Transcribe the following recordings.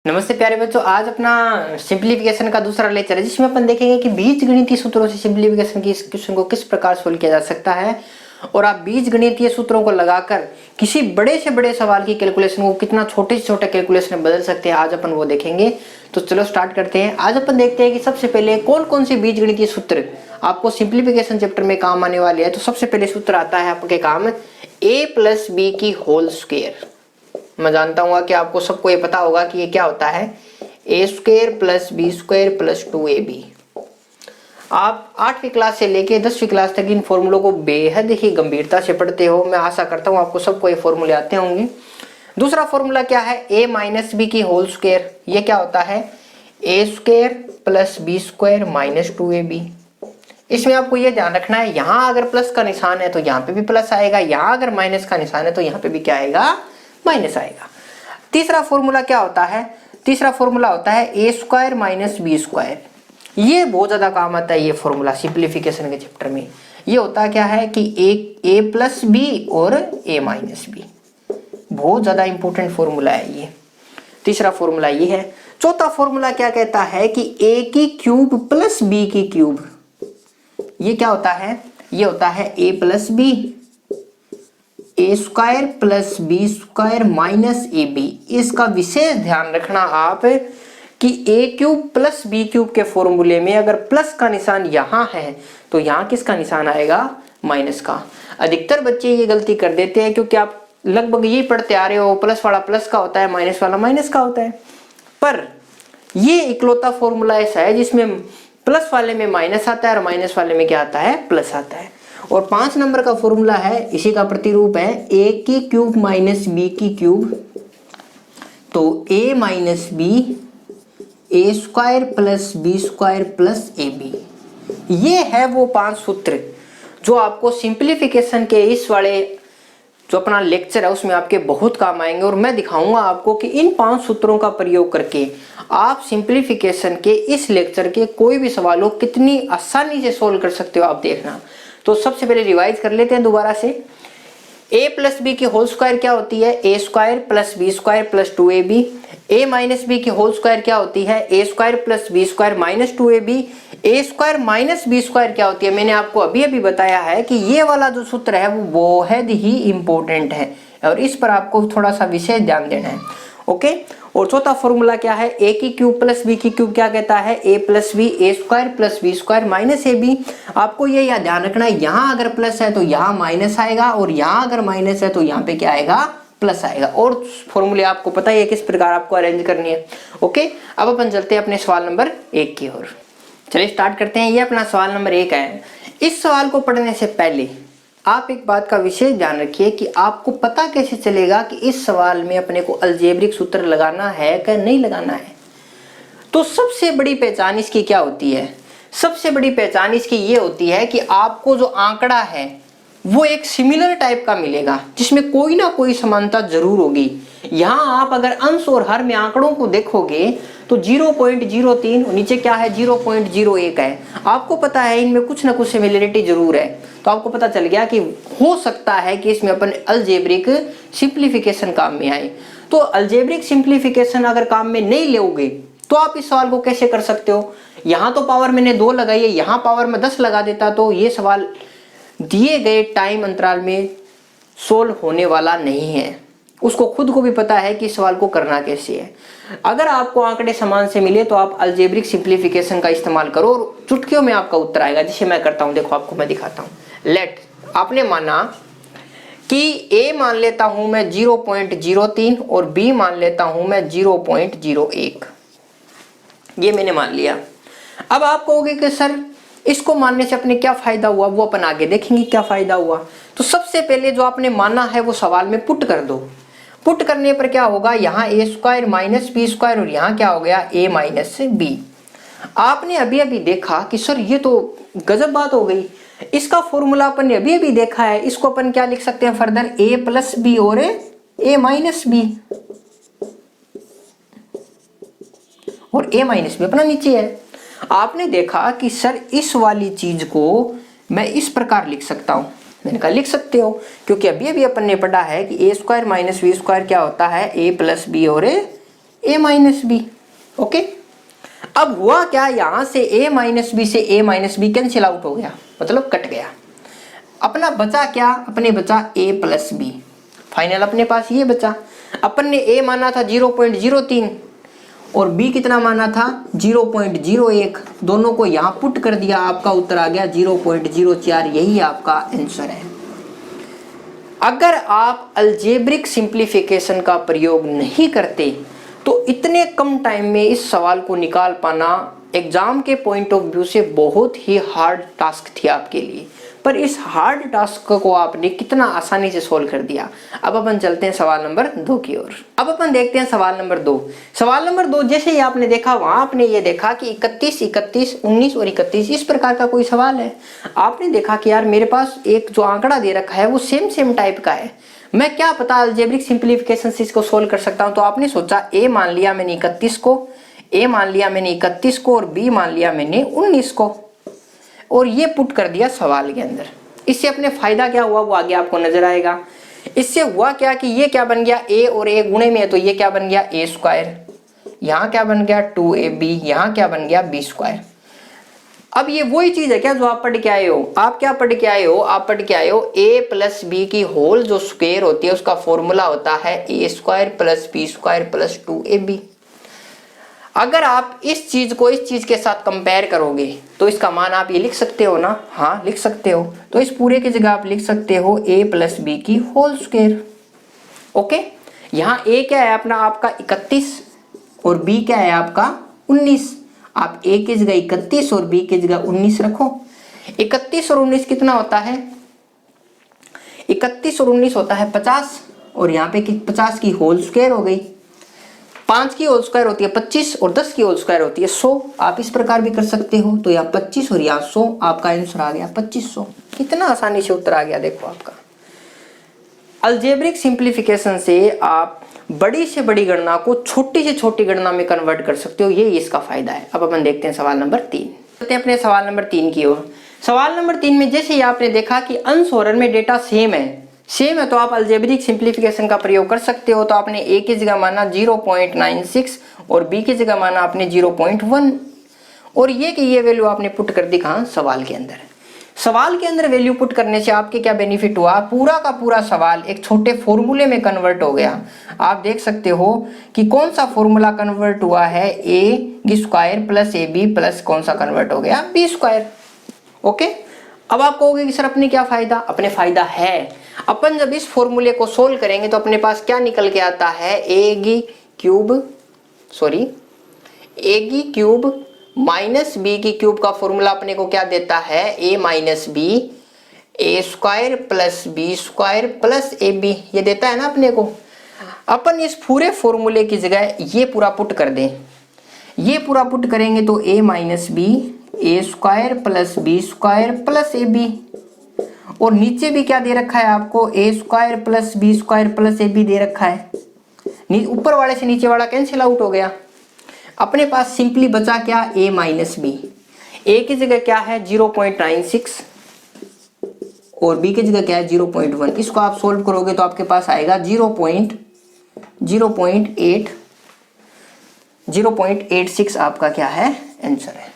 नमस्ते प्यारे बच्चों, आज अपना सिंप्लीफिकेशन का दूसरा लेक्चर है जिसमें अपन देखेंगे कि बीजगणितीय सूत्रों से सिंप्लीफिकेशन की इस क्वेश्चन को किस प्रकार सोल्व किया जा सकता है और आप बीजगणितीय सूत्रों को लगाकर किसी बड़े से बड़े सवाल की कैलकुलेशन को कितना छोटे से छोटे कैलकुलेशन में बदल सकते हैं। आज अपन वो देखेंगे। तो चलो स्टार्ट करते हैं। आज अपन देखते हैं कि सबसे पहले कौन कौन से बीजगणितीय सूत्र आपको सिंप्लीफिकेशन चैप्टर में काम आने वाले हैं। तो सबसे पहले सूत्र आता है आपके काम a+b की होल स्क्वायर। मैं जानता हूँ कि आपको सबको ये पता होगा कि ये क्या होता है, a² + b² + 2ab। आप 8वीं क्लास से लेके 10वीं क्लास तक इन फॉर्मूलों को बेहद ही गंभीरता से पढ़ते हो। मैं आशा करता हूँ आपको सबको ये फॉर्मूले आते होंगे। दूसरा फॉर्मूला क्या है, a - b की होल स्क्वायर। ये क्या होता है, a² + b² - 2ab। इसमें आपको ये ध्यान रखना है, यहाँ अगर प्लस का निशान है तो यहाँ पे भी प्लस आएगा, यहाँ अगर माइनस का निशान है तो यहाँ पे भी क्या आएगा, माइनस आएगा। तीसरा फॉर्मूला क्या होता है, तीसरा फॉर्मूला होता है a² - b²। ये बहुत ज्यादा काम आता है ये फॉर्मूला सिंप्लीफिकेशन के चैप्टर में। ये होता क्या है कि a + b और a - b, बहुत ज्यादा इंपॉर्टेंट फॉर्मूला है ये। तीसरा फॉर्मूला ये है। चौथा फॉर्मूला क्या कहता है कि a³ + b³। ये क्या होता है, ये होता है a + b a² + b² - ab। इसका विशेष ध्यान रखना आप कि a³ + b³ के फॉर्मूले में अगर प्लस का निशान यहाँ है तो यहाँ किसका निशान आएगा, माइनस का। अधिकतर बच्चे ये गलती कर देते हैं क्योंकि आप लगभग यही पढ़ते आ रहे हो, प्लस वाला प्लस का होता है, माइनस वाला माइनस का होता है। पर ये इकलौता फॉर्मूला ऐसा है जिसमें प्लस वाले में माइनस आता है और माइनस वाले में क्या आता है, प्लस आता है। और 5 नंबर का फॉर्मूला है, इसी का प्रतिरूप है a³ - b³। तो a - b a² + b² + ab। ये है वो 5 सूत्र जो आपको सिंप्लीफिकेशन के इस वाले जो अपना लेक्चर है उसमें आपके बहुत काम आएंगे। और मैं दिखाऊंगा आपको कि इन 5 सूत्रों का प्रयोग करके आप सिंप्लीफिकेशन के इस लेक्चर के कोई भी सवालों कितनी आसानी से सोल्व कर सकते हो, आप देखना। तो सबसे पहले रिवाइज कर लेते हैं दोबारा से। a + b की होल स्क्वायर क्या होती है, a² + b² + 2ab। a - b की होल स्क्वायर क्या होती है, a² + b² - 2ab। a² - b² क्या होती है, मैंने आपको अभी अभी बताया है कि ये वाला जो सूत्र है वो बहुत ही इंपॉर्टेंट है और इस पर आपको थोड़ा सा विशेष ध्यान देना है। ओके। और चौथा फॉर्मूला क्या है, a³ + b³ क्या कहता है, a + b a² + b² - ab। आपको ये याद ध्यान रखना है, यहाँ अगर प्लस है तो यहाँ माइनस आएगा और यहाँ अगर माइनस है तो यहाँ पे क्या आएगा, प्लस आएगा। और फॉर्मूले आपको पता ही है किस प्रकार आपको अरेंज करनी है। ओके। अब अपन चलते हैं अपने सवाल नंबर 1 की ओर। चलिए स्टार्ट करते हैं। ये अपना सवाल नंबर 1 है। इस सवाल को पढ़ने से पहले आप एक बात का विशेष ध्यान रखिए कि आपको पता कैसे चलेगा कि इस सवाल में अपने को अलजेब्रिक सूत्र लगाना है कि नहीं लगाना है। तो सबसे बड़ी पहचान इसकी क्या होती है, सबसे बड़ी पहचान इसकी ये होती है कि आपको जो आंकड़ा है वो एक सिमिलर टाइप का मिलेगा जिसमें कोई ना कोई समानता जरूर होगी। यहाँ आप अगर अंश और हर में आंकड़ों को देखोगे तो 0.03 और नीचे क्या है 0.01 है। आपको पता है इनमें कुछ ना कुछ सिमिलरिटी जरूर है। तो आपको पता चल गया कि हो सकता है कि इसमें अपन अलजेब्रिक सिंप्लीफिकेशन काम में आए। तो अलजेब्रिक सिंप्लीफिकेशन अगर काम में नहीं लोगे तो आप इस सवाल को कैसे कर सकते हो। यहाँ तो पावर मैंने 2 लगाई है, यहाँ पावर में 10 लगा देता तो ये सवाल दिए गए टाइम अंतराल में सोल्व होने वाला नहीं है। उसको खुद को भी पता है कि सवाल को करना कैसे है। अगर आपको आंकड़े समान से मिले तो आप अलजेब्रिक सिंप्लीफिकेशन का इस्तेमाल करो और चुटकियों में आपका उत्तर आएगा, जिसे मैं करता हूं। देखो आपको मैं दिखाता हूं। लेट आपने माना कि a मान लेता हूं मैं 0.03 और b मान लेता हूं मैं 0.01। ये मैंने मान लिया। अब आप कहोगे कि सर इसको मानने से अपने क्या फायदा हुआ, वो अपन आगे देखेंगे क्या फायदा हुआ। तो सबसे पहले जो आपने माना है वो सवाल में पुट कर दो। पुट करने पर क्या होगा, यहाँ a² - b² और यहाँ क्या हो गया a - b। आपने अभी अभी देखा कि सर ये तो गजब बात हो गई। इसका फॉर्मूला अपन ने अभी अभी देखा है, इसको अपन क्या लिख सकते हैं फर्दर, a + b और a - b। और a - b अपना नीचे है। आपने देखा कि सर इस वाली चीज को मैं इस प्रकार लिख सकता हूं। मैंने कहा लिख सकते हो क्योंकि अभी अभी अपन ने पढ़ा है कि a² - b² क्या होता है, a + b और a माइनस बी। ओके, अब हुआ क्या, यहां से a माइनस बी से a minus B cancel out हो गया, मतलब कट गया। अपना बचा क्या, अपने बचा a प्लस बी। फाइनल अपने पास ये बचा। अपन ने a माना था 0.03 और b कितना माना था 0.01। दोनों को यहां पुट कर दिया, आपका उत्तर आ गया 0.04। यही आपका आंसर है। अगर आप अलजेब्रिक सिंप्लीफिकेशन का प्रयोग नहीं करते तो इतने कम टाइम में इस सवाल को निकाल पाना एग्जाम के पॉइंट ऑफ व्यू से बहुत ही हार्ड टास्क थी आपके लिए। पर इस हार्ड टास्क को आपने कितना आसानी से सोल्व कर दिया। अब अपन चलते हैं सवाल नंबर 2 की ओर। अब अपन देखते हैं सवाल नंबर 2। सवाल नंबर 2 जैसे ही आपने देखा, वहां आपने ये देखा कि 31, 31, 19 और 31 इस प्रकार का कोई सवाल है। आपने देखा कि यार मेरे पास एक जो आंकड़ा दे रखा है वो सेम टाइप का है, मैं क्या पता अलजेब्रिक सिंप्लीफिकेशन से इसको सोल्व कर सकता हूं। तो आपने सोचा a मान लिया मैंने 31 को, a मान लिया मैंने 31 को और b मान लिया मैंने 19 को, और ये पुट कर दिया सवाल के अंदर। इससे अपने फायदा क्या हुआ वो आगे आपको नजर आएगा। इससे हुआ क्या कि ये क्या बन गया, a और a गुणे में है तो ये क्या बन गया a स्क्वायर, यहाँ क्या बन गया 2ab, यहाँ क्या बन गया b स्क्वायर। अब ये वही चीज है क्या जो आप पढ़ के आए हो। आप क्या पढ़ के आए हो, आप पढ़ के आए हो a प्लस बी की होल जो स्क्वायर होती है उसका फॉर्मूला होता है a square plus B square plus 2ab। अगर आप इस चीज को इस चीज के साथ कंपेयर करोगे तो इसका मान आप ये लिख सकते हो ना, हाँ लिख सकते हो। तो इस पूरे की जगह आप लिख सकते हो a प्लस बी की होल स्क्वायर। ओके, यहाँ a क्या है अपना आपका 31 और b क्या है आपका 19। आप a की जगह 31 और b की जगह 19 रखो। 31 और 19 कितना होता है, 31 और 19 होता है 50, और यहाँ पे 50 की होल स्क्वायर हो गई। 5 की होल स्क्वायर होती है 25 और 10 की होल स्क्वायर होती है 100। आप इस प्रकार भी कर सकते हो। तो यहाँ 25 और यहाँ 100, आपका आंसर आ गया 2500। कितना आसानी से उत्तर आ गया देखो आपका। अलजेब्रिक सिंप्लीफिकेशन से आप बड़ी से बड़ी गणना को छोटी से छोटी गणना में कन्वर्ट कर सकते हो, ये इसका फायदा है। अब अपन देखते हैं सवाल नंबर 3। चलते हैं अपने सवाल नंबर 3 की ओर। सवाल नंबर 3 में जैसे ही आपने देखा कि अंश और हर में डेटा सेम है तो आप अलजेब्रिक सिंप्लीफिकेशन का प्रयोग कर सकते हो। तो आपने a की जगह माना 0.96 और b की जगह माना आपने 0.1, और ये कि ये वैल्यू आपने पुट कर दी कहाँ, सवाल के अंदर। सवाल के अंदर वैल्यू पुट करने से आपके क्या बेनिफिट हुआ, पूरा का पूरा सवाल एक छोटे फॉर्मूले में कन्वर्ट हो गया। आप देख सकते हो कि कौन सा फॉर्मूला कन्वर्ट हुआ है, a square plus ab plus कौन सा कन्वर्ट हो गया b स्क्वायर। ओके, अब आप कहोगे कि सर अपने क्या फायदा, अपने फायदा है। अपन जब इस फॉर्मूले को सोल्व करेंगे तो अपने पास क्या निकल के आता है, a क्यूब माइनस बी की क्यूब का फॉर्मूला अपने को क्या देता है, a minus B, a square plus B square plus ab, ये देता है ना अपने को। अपन इस पूरे फॉर्मूले की जगह ये पूरा पुट कर दें, ये पूरा पुट करेंगे तो a minus B, a square plus B square plus ab, और नीचे भी क्या दे रखा है आपको, a square plus B square plus ab दे रखा है। ऊपर वाले से नीचे वाला कैंसिल आउट हो गया। अपने पास सिंपली बचा क्या, a माइनस बी। a की जगह क्या है 0.96 और b की जगह क्या है 0.1। इसको आप सोल्व करोगे तो आपके पास आएगा 0.86 आपका क्या है आंसर है।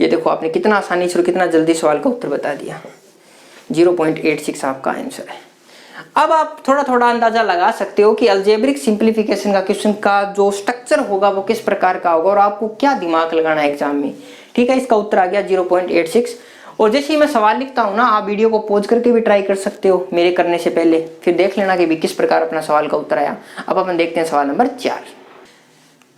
ये देखो आपने कितना आसानी से और कितना जल्दी सवाल का उत्तर बता दिया। 0.86 आपका आंसर है। अब आप थोड़ा थोड़ा अंदाजा लगा सकते हो कि अलजेब्रिक सिंप्लीफिकेशन का क्वेश्चन का जो स्ट्रक्चर होगा वो किस प्रकार का होगा और आपको क्या दिमाग लगाना है एग्जाम में। ठीक है, इसका उत्तर आ गया 0.86। और जैसे ही मैं सवाल लिखता हूँ ना, आप वीडियो को पॉज करके भी ट्राई कर सकते हो मेरे करने से पहले, फिर देख लेना कि भी किस प्रकार अपना सवाल का उत्तर आया। अब अपन देखते हैं सवाल नंबर 4।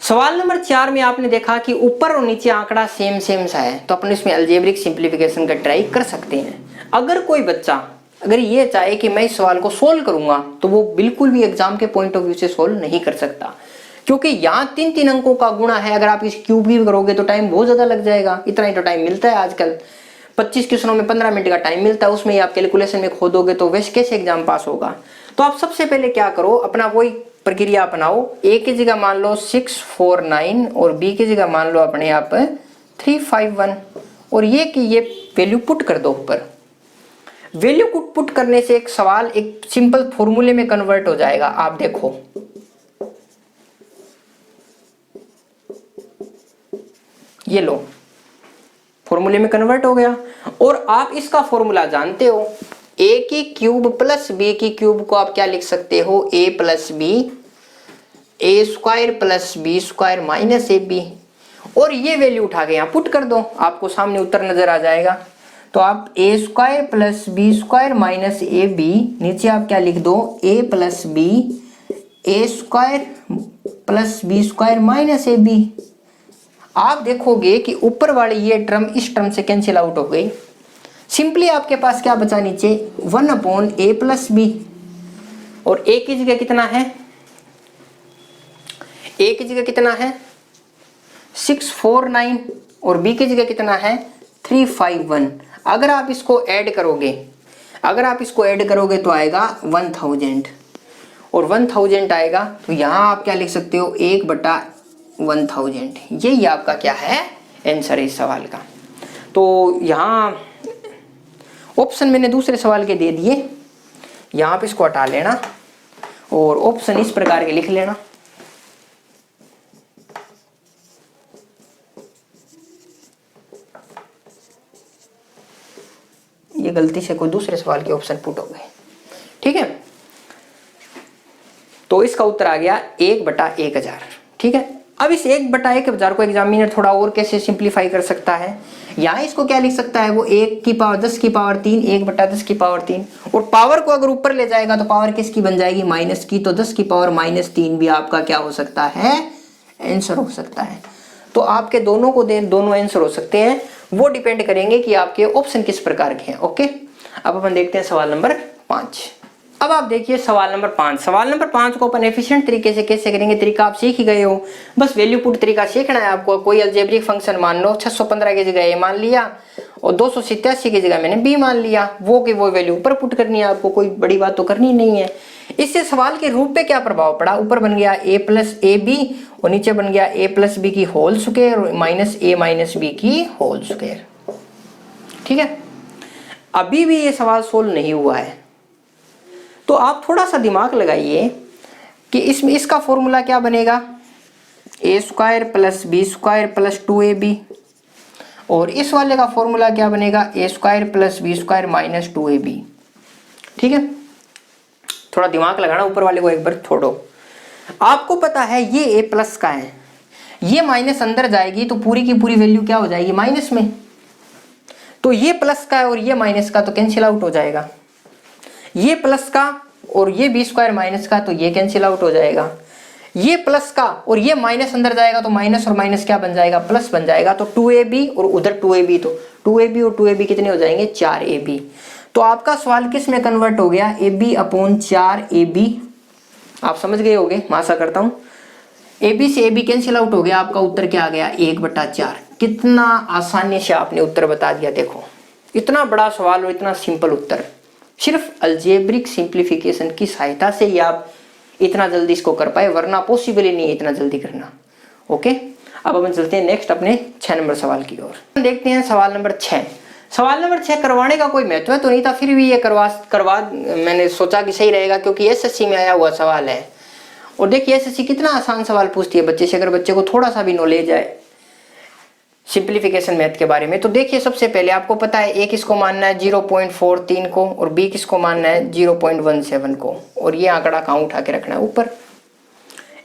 सवाल नंबर 4 में आपने देखा कि ऊपर और नीचे आंकड़ा सेम सा है, तो अपन इसमें अलजेब्रिक सिंप्लीफिकेशन का ट्राई कर सकते हैं। अगर कोई बच्चा अगर ये चाहे कि मैं इस सवाल को सोल्व करूंगा तो वो बिल्कुल भी एग्जाम के पॉइंट ऑफ व्यू से सोल्व नहीं कर सकता, क्योंकि यहाँ 3 अंकों का गुणा है। अगर आप इस क्यूब भी करोगे तो टाइम बहुत ज्यादा लग जाएगा। इतना ही तो टाइम मिलता है आजकल, 25 क्वेश्चनों में 15 मिनट का टाइम मिलता है, उसमें आप कैलकुलेशन में खोदोगे तो वैसे कैसे एग्जाम पास होगा। तो आप सबसे पहले क्या करो, अपना वही प्रक्रिया अपनाओ। a की जगह मान लो 649 और b की जगह मान लो अपने आप 351, और ये कि ये वैल्यू पुट कर दो ऊपर। वैल्यू पुट करने से एक सवाल एक सिंपल फॉर्मूले में कन्वर्ट हो जाएगा। आप देखो ये लो फॉर्मूले में कन्वर्ट हो गया। और आप इसका फॉर्मूला जानते हो, a की क्यूब प्लस b की क्यूब को आप क्या लिख सकते हो, a plus B, A square plus B square minus A B. और ये वैल्यू उठा के यहाँ पुट कर दो, आपको सामने उत्तर नजर आ जाएगा। तो आप A square plus B square minus A B, नीचे आप क्या लिख दो, a plus B, A square plus B square minus A B. आप देखोगे कि ऊपर वाली ये टर्म इस टर्म से कैंसिल आउट हो गई। सिंपली आपके पास क्या बचा नीचे, 1/a प्लस बी। और a की जगह कितना है, a की जगह कितना है 649 और b की जगह कितना है 351। अगर आप इसको ऐड करोगे, तो आएगा 1000 और 1000 आएगा। तो यहाँ आप क्या लिख सकते हो, 1/1000। यही आपका क्या है, आंसर है इस सवाल का। तो यहाँ ऑप्शन मैंने दूसरे सवाल के दे दिए, यहाँ पे इसको हटा लेना और ऑप्शन इस प्रकार के लिख लेना। ये गलती से कोई दूसरे सवाल के ऑप्शन पुट हो गए, ठीक है। तो इसका उत्तर आ गया 1/1000, ठीक है। अब इस 1/1000 को एग्जामिनर थोड़ा और कैसे सिंप्लीफाई कर सकता है, यहाँ इसको क्या लिख सकता है, वो 1 की पावर 10 की पावर 3, 1/10 की पावर 3। और पावर को अगर ऊपर ले जाएगा तो पावर किसकी बन जाएगी, माइनस की। तो 10 की पावर -3 भी आपका क्या हो सकता है, आंसर हो सकता है। तो आपके दोनों को दोनों आंसर हो सकते हैं, वो डिपेंड करेंगे कि आपके ऑप्शन किस प्रकार के हैं। ओके, अब अपन देखते हैं सवाल नंबर 5। अब आप देखिए सवाल नंबर 5। सवाल नंबर 5 को अपन एफिशिएंट तरीके से कैसे करेंगे, तरीका आप सीख ही गए हो, बस वैल्यू पुट तरीका सीखना है आपको। कोई अलजेब्रिक फंक्शन मान लो, 615 की जगह ए मान लिया और 287 की जगह मैंने बी मान लिया, वो की वो वैल्यू ऊपर पुट करनी है आपको, कोई बड़ी बात तो करनी नहीं है। इससे सवाल के रूप पे क्या प्रभाव पड़ा, ऊपर बन गया a प्लस ए बी और नीचे बन गया a प्लस बी की whole square minus a minus B की होल स्क्वायर, ठीक है। अभी भी ये सवाल सोल्व नहीं हुआ है, तो आप थोड़ा सा दिमाग लगाइए कि इसमें इसका फॉर्मूला क्या बनेगा, a square plus B square plus 2ab। और इस वाले का फॉर्मूला क्या बनेगा, a square plus B square minus 2ab, ठीक है। थोड़ा दिमाग लगाना, ऊपर वाले को एक बार छोड़ो। आपको पता है ये a प्लस का है, ये माइनस अंदर जाएगी तो पूरी की पूरी वैल्यू क्या हो जाएगी, माइनस में। तो ये प्लस का है और ये माइनस का, तो कैंसिल आउट हो जाएगा। ये प्लस का और ये बी स्क्वायर माइनस का, तो ये कैंसिल आउट हो जाएगा। ये प्लस का और ये माइनस अंदर जाएगा तो माइनस और माइनस क्या बन जाएगा, प्लस बन जाएगा। तो 2ab और उधर 2ab, तो 2ab और 2ab कितने हो जाएंगे, 4ab। तो आपका सवाल किस में कन्वर्ट हो गया, ab/4ab। आप समझ गए होंगे, मैं आशा करता हूं। ab से ab कैंसिल आउट हो गया, आपका उत्तर क्या आ गया, 1/4। कितना आसानी से आपने उत्तर बता दिया। देखो इतना बड़ा सवाल और इतना सिंपल उत्तर, सिर्फ अलजेब्रिक सिंप्लीफिकेशन की सहायता से ही आप इतना जल्दी इसको कर पाए, वरना पॉसिबल ही नहीं है इतना जल्दी करना। ओके, अब अपन चलते हैं नेक्स्ट अपने 6 नंबर सवाल की ओर। देखते हैं सवाल नंबर 6। सवाल नंबर 6 करवाने का कोई महत्व तो नहीं था, फिर भी ये करवा मैंने सोचा कि सही रहेगा, क्योंकि एसएससी में आया हुआ सवाल है। और देखिए एसएससी कितना आसान सवाल पूछती है बच्चे से, अगर बच्चे को थोड़ा सा भी नॉलेज है सिंप्लीफिकेशन मैथ के बारे में। तो देखिए सबसे पहले आपको पता है ए किसको मानना है 0.43 को और बी किसको मानना है 0.17 को, और ये आंकड़ा कहाँ उठा के रखना है, ऊपर।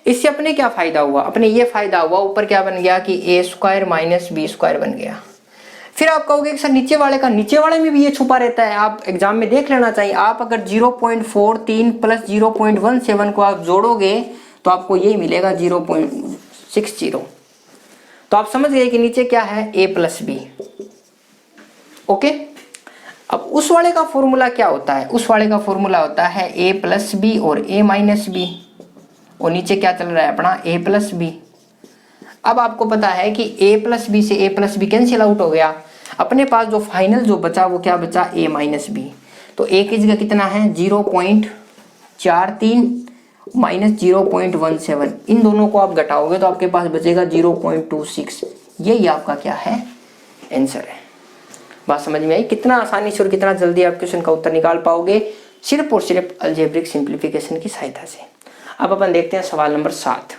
इससे अपने क्या फायदा हुआ, अपने ये फायदा हुआ, ऊपर क्या बन गया कि a square minus B square बन गया। फिर आप कहोगे कि सर नीचे वाले का, नीचे वाले में भी ये छुपा रहता है, आप एग्जाम में देख लेना चाहिए। आप अगर 0.43 प्लस 0.17 को आप जोड़ोगे तो आपको यही मिलेगा 0.60। तो आप समझ गए कि नीचे क्या है, a प्लस बी। ओके, अब उस वाले का फॉर्मूला क्या होता है, उस वाले का फॉर्मूला होता है a प्लस बी और a माइनस बी, और नीचे क्या चल रहा है अपना a प्लस बी। अब आपको पता है कि a प्लस बी से a plus B cancel out हो गया, अपने पास जो फाइनल जो बचा वो क्या बचा, a माइनस बी। तो a की जगह कितना है 0.43 माइनस 0.17, इन दोनों को आप घटाओगे तो आपके पास बचेगा 0.26। यही आपका क्या है, आंसर है। बात समझ में आई, कितना आसानी से और कितना जल्दी आप क्वेश्चन का उत्तर निकाल पाओगे, सिर्फ और सिर्फ अलजेब्रिक सिंप्लीफिकेशन की सहायता से। अब अपन देखते हैं सवाल नंबर 7।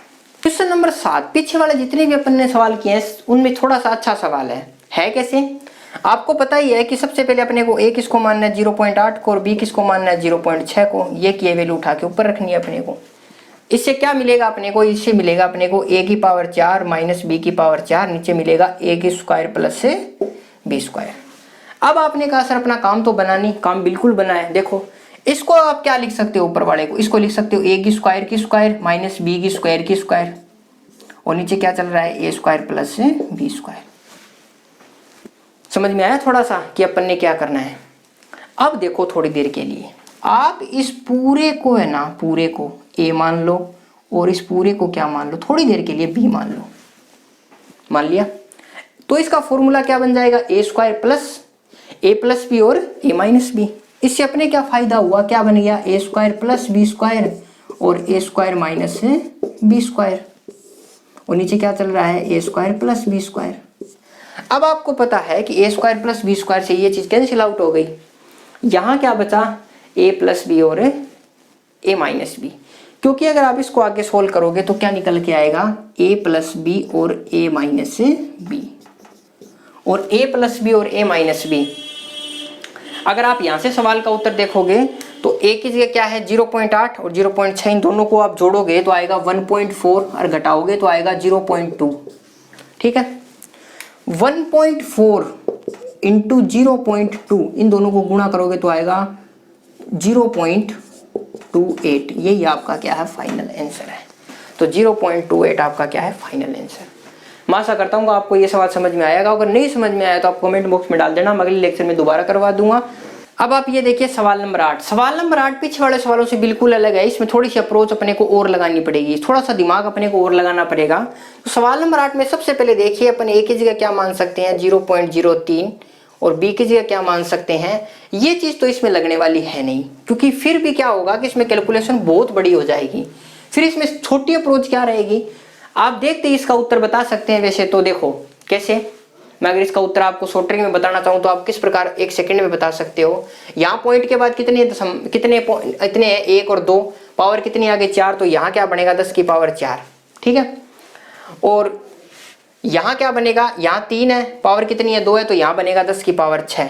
क्वेश्चन नंबर 7, पीछे वाले जितने भी अपन ने सवाल किए हैं उनमें थोड़ा सा अच्छा सवाल है कैसे? आपको पता ही है कि सबसे पहले अपने को a किसको मानना है 0.8 को और b किसको मानना है 0.6 को। ये की वैल्यू उठा के ऊपर रखनी है अपने को। इससे क्या मिलेगा अपने को? इससे मिलेगा अपने को a की पावर 4 माइनस b की पावर 4, नीचे मिलेगा a की स्क्वायर प्लस से b स्क्वायर। अब आपने कहा सर अपना काम तो बना नहीं, काम बिल्कुल बना है। देखो इसको आप क्या लिख सकते हो, ऊपर वाले को इसको लिख सकते हो a की स्क्वायर माइनस b की स्क्वायर और नीचे क्या चल रहा है a स्क्वायर प्लस से b स्क्वायर। समझ में आया थोड़ा सा कि अपन ने क्या करना है? अब देखो थोड़ी देर के लिए आप इस पूरे को है ना, पूरे को a मान लो और इस पूरे को क्या मान लो, थोड़ी देर के लिए b मान लो। मान लिया तो इसका फॉर्मूला क्या बन जाएगा? a स्क्वायर प्लस b और a माइनस b। इससे अपने क्या फायदा हुआ, क्या बन गया? a square plus b square और a स्क्वायर माइनस से b स्क्वायर और नीचे क्या चल रहा है? a square plus b square. अब आपको पता है कि a square plus b square से ये चीज कैंसिल आउट हो गई। यहाँ क्या बचा? a प्लस बी और a माइनस बी। क्योंकि अगर आप इसको आगे सोल्व करोगे तो क्या निकल के आएगा? a प्लस बी और a माइनस बी और a प्लस बी और a माइनस बी। अगर आप यहाँ से सवाल का उत्तर देखोगे तो a की जगह क्या है 0.8 और 0.6, इन दोनों को आप जोड़ोगे तो आएगा 1.4 और घटाओगे तो आएगा 0.2। ठीक है, 1.4 इंटू 0.2 इन दोनों को गुणा करोगे तो आएगा 0.28। यही आपका क्या है? फाइनल आंसर है। तो 0.28 आपका क्या है? Final answer. मैं आशा करता हूँ आपको ये सवाल समझ में आएगा। अगर नहीं समझ में आया तो आप कमेंट बॉक्स में डाल देना, मैं अगले लेक्चर में दोबारा करवा दूंगा। अब आप ये देखिए सवाल नंबर 8। सवाल नंबर 8 पीछे वाले सवालों से बिल्कुल अलग है। इसमें थोड़ी सी अप्रोच अपने को और लगानी पड़ेगी, थोड़ा सा दिमाग अपने को और लगाना पड़ेगा। तो सवाल नंबर 8 में सबसे पहले देखिए अपन a की जगह क्या मान सकते हैं 0.03 और b की जगह क्या मान सकते हैं। ये चीज तो इसमें लगने वाली है नहीं, क्योंकि फिर भी क्या होगा कि इसमें कैलकुलेशन बहुत बड़ी हो जाएगी। फिर इसमें छोटी अप्रोच क्या रहेगी, आप देखते ही इसका उत्तर बता सकते हैं। वैसे तो देखो कैसे, मैं अगर इसका उत्तर आपको शॉर्टरिंग में बताना चाहूँ तो आप किस प्रकार 1 सेकंड में बता सकते हो। यहाँ पॉइंट के बाद कितने इतने हैं 1 और 2, पावर कितनी आगे 4, तो यहाँ क्या बनेगा 10 की पावर 4। ठीक है, और यहाँ क्या बनेगा, यहाँ 3 है, पावर कितनी है 2 है, तो यहाँ बनेगा 10 की पावर 6।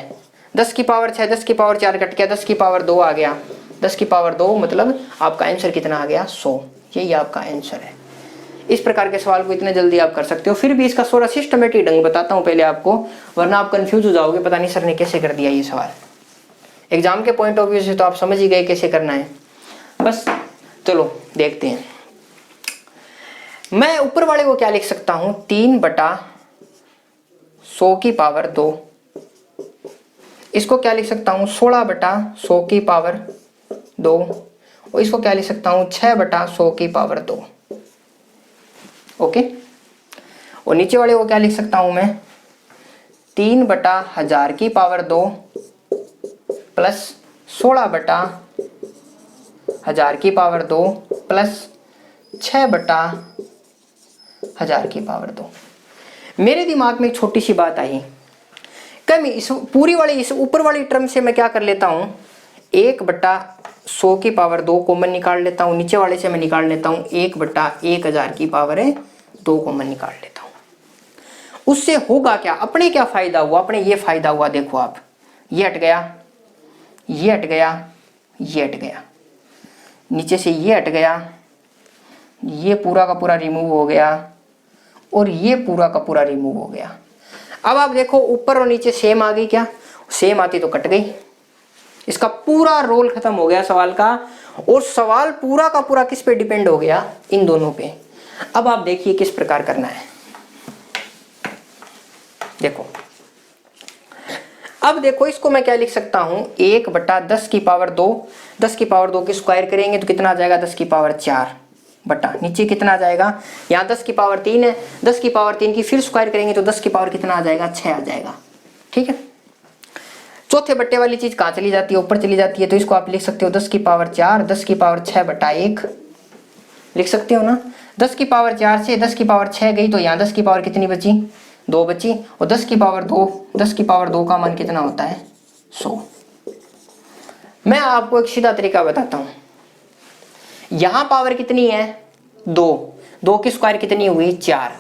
10 की पावर 6, 10 की पावर 4 कट गया, 10 की पावर 2 आ गया। 10 की पावर 2 मतलब आपका आंसर कितना आ गया 100। यही आपका आंसर है। इस प्रकार के सवाल को इतने जल्दी आप कर सकते हो। फिर भी इसका थोड़ा सिस्टमेटिक ढंग बताता हूँ पहले आपको, वरना आप कंफ्यूज हो जाओगे, पता नहीं सर ने कैसे कर दिया ये सवाल। एग्जाम के पॉइंट ऑफ व्यू से तो आप समझ ही गए कैसे करना है। बस चलो देखते हैं। मैं ऊपर वाले को क्या लिख सकता हूँ 3/100 की पावर 2। इसको क्या लिख सकता हूँ 16/100 की पावर 2 और इसको क्या लिख सकता हूँ 6/100 की पावर 2। ओके, और नीचे वाले को क्या लिख सकता हूं मैं 3/1000 की पावर 2 प्लस 16/1000 की पावर 2 प्लस 6/1000 की पावर 2। मेरे दिमाग में एक छोटी सी बात आई, क्या मैं इस पूरी वाली इस ऊपर वाली टर्म से मैं क्या कर लेता हूं 1/100 की पावर 2 कॉमन निकाल लेता हूं। नीचे वाले से मैं निकाल लेता हूं 1/1000 की पावर 2 कॉमन निकाल लेता हूं। उससे होगा क्या, अपने क्या फायदा हुआ, अपने ये फायदा हुआ, देखो आप, ये हट गया, ये हट गया, ये हट गया, नीचे से ये हट गया, ये पूरा का पूरा रिमूव हो गया और ये पूरा का पूरा रिमूव हो गया। अब आप देखो ऊपर और नीचे सेम आ गई क्या, सेम आती तो कट गई। इसका पूरा रोल खत्म हो गया सवाल का, और सवाल पूरा का पूरा किस पे डिपेंड हो गया, इन दोनों पे। अब आप देखिए किस प्रकार करना है। देखो अब देखो इसको मैं क्या लिख सकता हूं 1/10 की पावर 2। 10 की पावर 2 की स्क्वायर करेंगे तो कितना आ जाएगा 10 की पावर 4 बटा नीचे कितना आ जाएगा, यहाँ 10 की पावर 3 है, 10 की पावर 3 की फिर स्क्वायर करेंगे तो 10 की पावर कितना आ जाएगा 6 आ जाएगा। ठीक है, चौथे बट्टे वाली चीज कहाँ चली जाती है, ऊपर चली जाती है, तो इसको आप लिख सकते हो 10 की पावर 4 10 की पावर 6/1 लिख सकते हो ना। 10 की पावर 4 से 10 की पावर 6 गई तो यहाँ 10 की पावर कितनी बची 2 बची, और 10 की पावर 2 का मान कितना होता है 100। मैं आपको एक सीधा तरीका बताता हूं, यहां पावर कितनी है 2, 2 की स्क्वायर कितनी हुई 4,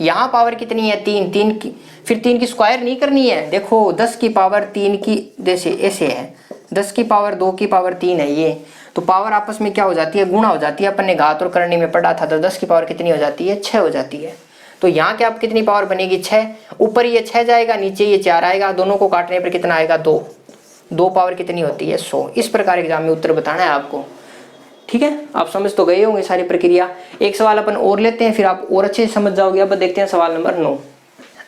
यहाँ पावर कितनी है 3, 3 की, फिर 3 की स्क्वायर नहीं करनी है, देखो 10 की पावर 3 की जैसे ऐसे है, 10 की पावर 2 की पावर 3 है ये, तो पावर आपस में क्या हो जाती है, गुणा हो जाती है। अपन ने घात और करने में पढ़ा था, तो 10 की पावर कितनी हो जाती है 6 हो जाती है। तो यहाँ क्या कितनी पावर बनेगी 6, ऊपर ये 6 जाएगा, नीचे ये 4 आएगा, दोनों को काटने पर कितना आएगा 2, 2 पावर कितनी होती है 100। इस प्रकार एग्जाम में उत्तर बताना है आपको, ठीक है। आप समझ तो गए होंगे सारी प्रक्रिया। एक सवाल अपन और लेते हैं, फिर आप और अच्छे से समझ जाओगे। अब देखते हैं सवाल नंबर 9।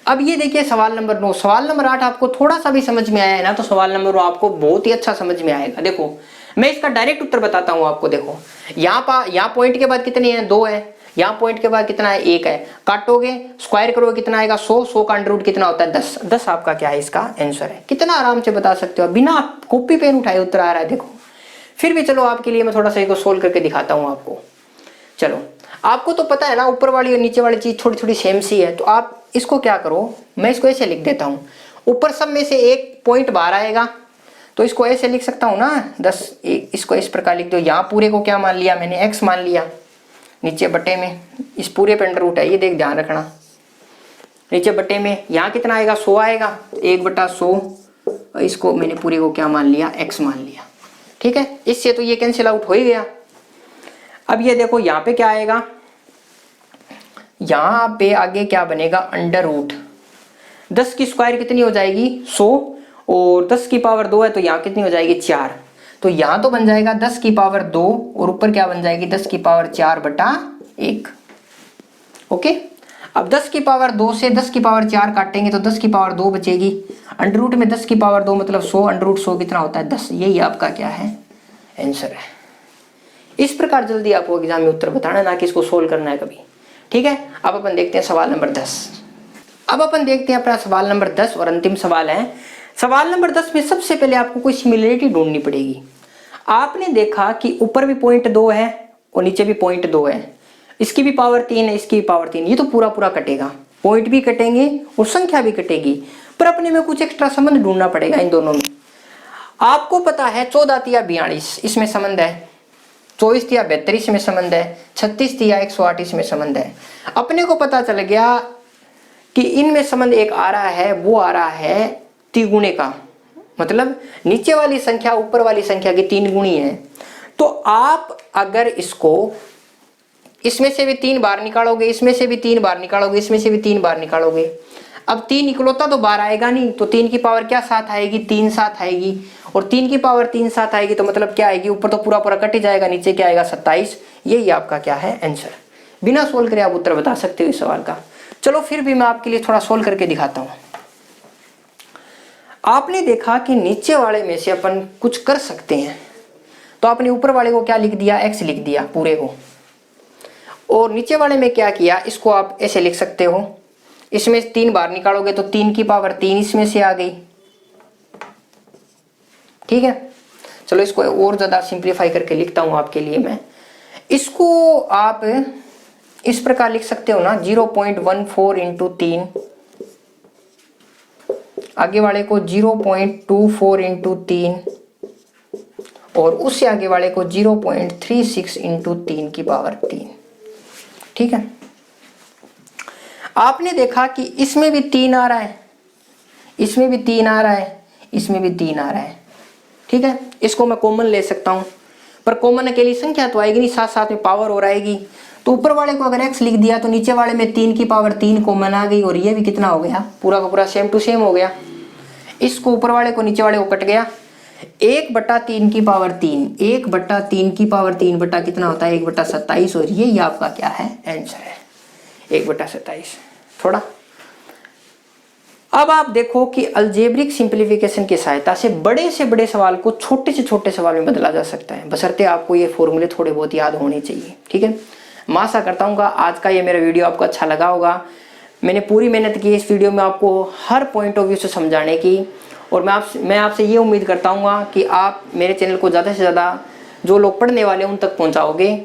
अब ये देखिए सवाल नंबर 9, सवाल नंबर 8 आपको थोड़ा सा भी समझ में आया है ना, तो सवाल नंबर 9 आपको बहुत ही अच्छा समझ में आएगा। देखो मैं इसका डायरेक्ट उत्तर बताता हूँ आपको। देखो यहाँ पॉइंट के बाद कितने हैं 2 है, यहाँ पॉइंट के बाद कितना है 1 है, काटोगे स्क्वायर करोगे कितना आएगा 100, 100 का अंडर रूट कितना होता है 10, 10 आपका क्या है इसका आंसर है। कितना आराम से बता सकते हो, बिना कॉपी पेन उठाए उत्तर आ रहा है। देखो फिर भी चलो आपके लिए मैं थोड़ा सा इसको सोल्व करके दिखाता हूँ आपको। चलो आपको तो पता है ना ऊपर वाली और नीचे वाली चीज थोड़ी थोड़ी सेम सी है, तो आप इसको क्या करो, मैं इसको ऐसे लिख देता हूँ, ऊपर सब में से एक पॉइंट बाहर आएगा, तो इसको ऐसे लिख सकता हूँ ना 10, इसको इस प्रकार लिख दो। यहाँ पूरे को क्या मान लिया मैंने x मान लिया, नीचे बटे में इस पूरे पे अंडर रूट है, ये देख ध्यान रखना, नीचे बटे में यहाँ कितना आएगा 100 आएगा, 1/100, इसको मैंने पूरे को क्या मान लिया x मान लिया, ठीक है। इससे तो ये कैंसिल आउट हो ही गया। अब ये देखो यहाँ पे क्या आएगा, यहाँ पे आगे क्या बनेगा अंडर रूट, 10 की स्क्वायर कितनी हो जाएगी 100, और 10 की पावर 2 है तो यहाँ कितनी हो जाएगी 4, तो यहाँ तो बन जाएगा 10 की पावर 2 और ऊपर क्या बन जाएगी 10 की पावर 4/1। ओके, अब 10 की पावर 2 से 10 की पावर 4 काटेंगे तो 10 की पावर 2 बचेगी, अंडर रूट में 10 की पावर 2 मतलब 100, अंडर रूट 100 कितना होता है 10, यही आपका क्या है आंसर है। इस प्रकार जल्दी आपको एग्जाम में उत्तर बताना है, ना कि इसको सोल्व करना है कभी, ठीक है। अब अपन देखते हैं सवाल नंबर 10। अब अपन देखते हैं अपना सवाल नंबर 10 और अंतिम सवाल है। सवाल नंबर 10 में सबसे पहले आपको कोई सिमिलरिटी ढूंढनी पड़ेगी। आपने देखा कि ऊपर भी पॉइंट 2 है और नीचे भी पॉइंट 2 है, इसकी भी पावर 3 है, इसकी भी पावर 3, ये तो पूरा पूरा कटेगा, पॉइंट भी कटेंगे और संख्या भी कटेगी, पर अपने में कुछ एक्स्ट्रा संबंध ढूंढना पड़ेगा इन दोनों में। आपको पता है 14 तिया 42 इसमें संबंध है, 24 तिया 72 इसमें संबंध है, 36 तिया 108 इसमें संबंध है। अपने को पता चल गया कि इनमें संबंध एक आ रहा है, वो आ रहा है तिगुणे का, मतलब नीचे वाली संख्या ऊपर वाली संख्या की 3 गुणी है। तो आप अगर इसको इसमें से भी 3 बार निकालोगे, इसमें से भी 3 बार निकालोगे, इसमें से भी 3 बार निकालोगे, अब 3 निकलोता तो बार आएगा नहीं, तो 3 की पावर क्या 7 आएगी, 3 7 आएगी, और 3 की पावर 3 7 आएगी, तो मतलब क्या आएगी, ऊपर तो पूरा पूरा कट ही जाएगा, नीचे क्या आएगा 27। यही आपका क्या है आंसर। बिना सोल्व करे आप उत्तर बता सकते हो इस सवाल का। चलो फिर भी मैं आपके लिए थोड़ा सोल्व करके दिखाता हूं। आपने देखा कि नीचे वाले में से अपन कुछ कर सकते हैं, तो आपने ऊपर वाले को क्या लिख दिया x लिख दिया पूरे को, और नीचे वाले में क्या किया, इसको आप ऐसे लिख सकते हो, इसमें 3 बार निकालोगे तो 3 की पावर 3 इसमें से आ गई, ठीक है। चलो इसको और ज्यादा सिंप्लीफाई करके लिखता हूं आपके लिए मैं, इसको आप इस प्रकार लिख सकते हो ना 0.14 इंटू 3, आगे वाले को 0.24 इंटू 3, और उससे आगे वाले को 0.36 इंटू 3 की पावर 3, ठीक है। आपने देखा कि इसमें भी 3 आ रहा है, इसमें भी 3 आ रहा है, इसमें भी 3 आ रहा है, ठीक है। इसको मैं कॉमन ले सकता हूं, पर कॉमन अकेली संख्या तो आएगी नहीं, साथ साथ में पावर और आएगी। तो ऊपर वाले को अगर x लिख दिया तो नीचे वाले में 3 की पावर 3 कॉमन आ गई, और ये भी कितना हो गया, पूरा का पूरा सेम टू सेम हो गया। इसको ऊपर वाले को नीचे वाले को कट गया, 1/3 की पावर 3, 1/3 की पावर 3 बटा कितना होता है 1/27, और ये आपका क्या है आंसर है 1/27। थोड़ा अब आप देखो कि अलजेब्रिक सिंप्लीफिकेशन की सहायता से बड़े सवाल को छोटे से छोटे सवाल में बदला जा सकता है, बशर्ते आपको ये फॉर्मूले थोड़े बहुत याद होने चाहिए, ठीक है। मैं आशा करता हूँ आज का ये मेरा वीडियो आपको अच्छा लगा होगा। मैंने पूरी मेहनत की इस वीडियो में आपको हर पॉइंट ऑफ व्यू से समझाने की, और मैं आपसे ये उम्मीद करता हूँ कि आप मेरे चैनल को ज़्यादा से ज़्यादा जो लोग पढ़ने वाले हैं उन तक पहुँचाओगे,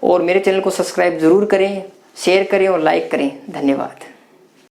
और मेरे चैनल को सब्सक्राइब ज़रूर करें, शेयर करें और लाइक करें। धन्यवाद।